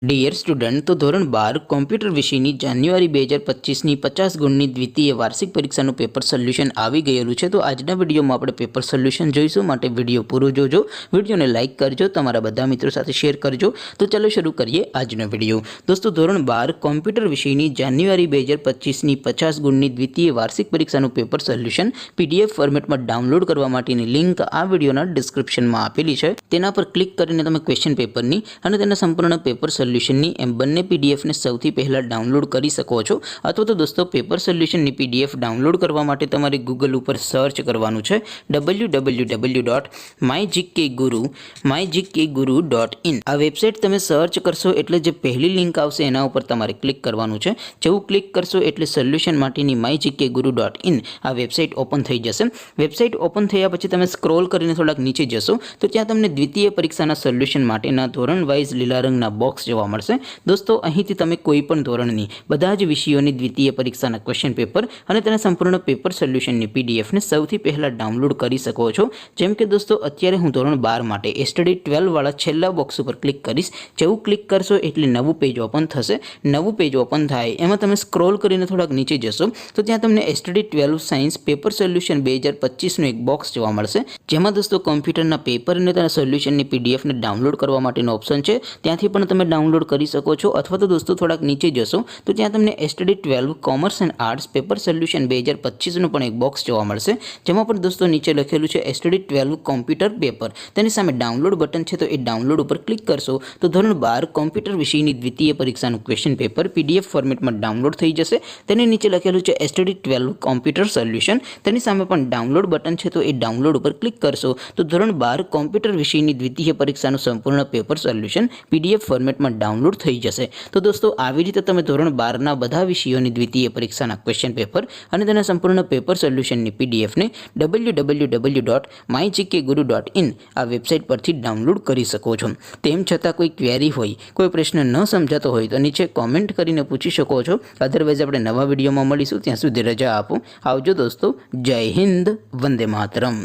Dear student, તો ધોરણ 12 computer વિષયની જાન્યુઆરી 2025ની 50 ગુણની દ્વિતીય વાર્ષિક પરીક્ષાનું પેપર સોલ્યુશન આવી ગયેલું છે। તો આજના વિડીયોમાં આપણે પેપર સોલ્યુશન જોઈશું, માટે વિડીયો પૂરો જોજો, વિડીયોને લાઇક કરજો, તમારા બધા મિત્રો સાથે શેર કરજો। તો ચાલો શરૂ કરીએ આજનો વિડીયો। દોસ્તો, ધોરણ 12 કોમ્પ્યુટર વિષયની જાન્યુઆરી 2025ની 50 ગુણની દ્વિતીય વાર્ષિક પરીક્ષાનું પેપર સોલ્યુશન PDF ફોર્મેટમાં ડાઉનલોડ કરવા માટેની લિંક આ વિડીયોના ડિસ્ક્રિપ્શનમાં આપેલી છે। તેના પર ક્લિક કરીને તમે ક્વેશ્ચન પેપરની અને તેના સંપૂર્ણ પેપર સોલ્યુશનની એમ બંને પીડીએફને સૌથી પહેલાં ડાઉનલોડ કરી શકો છો। અથવા તો દોસ્તો, પેપર સોલ્યુશનની PDF ડાઉનલોડ કરવા માટે તમારે ગૂગલ ઉપર સર્ચ કરવાનું છે www.mygkguru.in। આ વેબસાઇટ તમે સર્ચ કરશો એટલે જે પહેલી લિંક આવશે એના ઉપર તમારે ક્લિક કરવાનું છે। જેવું ક્લિક કરશો એટલે સોલ્યુશન માટેની mygkguru.in આ વેબસાઇટ ઓપન થઈ જશે। વેબસાઇટ ઓપન થયા પછી તમે સ્ક્રોલ કરીને થોડાક નીચે જશો તો ત્યાં તમને દ્વિતીય પરીક્ષાના સોલ્યુશન માટેના ધોરણ વાઇઝ લીલા રંગના બોક્સ જોવા મળશે। દોસ્તો, અહીંથી તમે કોઈ પણ ધોરણની બધા જ વિષયોની દ્વિતીય પરીક્ષાના ક્વેશ્ચન પેપર અને તેના સંપૂર્ણ પેપર સોલ્યુશનની પીડીએફને સૌથી પહેલાં ડાઉનલોડ કરી શકો છો। જેમ કે દોસ્તો, અત્યારે હું ધોરણ 12 માટે STD 12 વાળા છેલ્લા બોક્સ ઉપર ક્લિક કરીશ। જેવું ક્લિક કરશો એટલે નવું પેજ ઓપન થશે। નવું પેજ ઓપન થાય એમાં તમે સ્ક્રોલ કરીને થોડાક નીચે જશો તો ત્યાં તમને STD 12 સાયન્સ પેપર સોલ્યુશન 2025નું એક બોક્સ જોવા મળશે, જેમાં દોસ્તો કોમ્પ્યુટરના પેપર અને તેના સોલ્યુશનની પીડીએફને ડાઉનલોડ કરવા માટેનો ઓપ્શન છે। ત્યાંથી પણ તમે ડાઉનલોડ કરી શકો છો। અથવા તો દોસ્તો, થોડાક નીચે જશો તો ત્યાં તમને STD 12 commerce and arts paper solution 2025નું પણ એક બોક્સ જોવા મળશે, જેમાં પણ દોસ્તો નીચે લખેલું છે STD 12 કોમ્પ્યુટર પેપર। તેની સામે ડાઉનલોડ બટન છે, તો એ ડાઉનલોડ ઉપર ક્લિક કરશો તો ધોરણ 12 કોમ્પ્યુટર વિષયની દ્વિતીય પરીક્ષાનું ક્વેશ્ચન પેપર PDF ફોર્મેટમાં ડાઉનલોડ થઈ જશે। તેની નીચે લખેલું છે STD 12 કોમ્પ્યુટર સોલ્યુશન, તેની સામે પણ ડાઉનલોડ બટન છે, તો એ ડાઉનલોડ ઉપર ક્લિક કરશો તો ધોરણ 12 કોમ્પ્યુટર વિષયની દ્વિતીય પરીક્ષાનું સંપૂર્ણ પેપર સોલ્યુશન PDF ફોર્મેટમાં ડાઉનલોડ થઈ જશે। તો દોસ્તો, આવી રીતે તમે ધોરણ 12ના બધા વિષયોની દ્વિતીય પરીક્ષાના ક્વેશ્ચન પેપર અને તેના સંપૂર્ણ પેપર સોલ્યુશનની પીડીએફને www.mygkguru.in આ વેબસાઇટ પરથી ડાઉનલોડ કરી શકો છો। તેમ છતાં કોઈ ક્વેરી હોય, કોઈ પ્રશ્ન ન સમજાતો હોય તો નીચે કોમેન્ટ કરીને પૂછી શકો છો। અધરવાઇઝ આપણે નવા વિડીયોમાં મળીશું, ત્યાં સુધી રજા આપો। આવજો દોસ્તો, જય હિન્દ, વંદે માતરમ।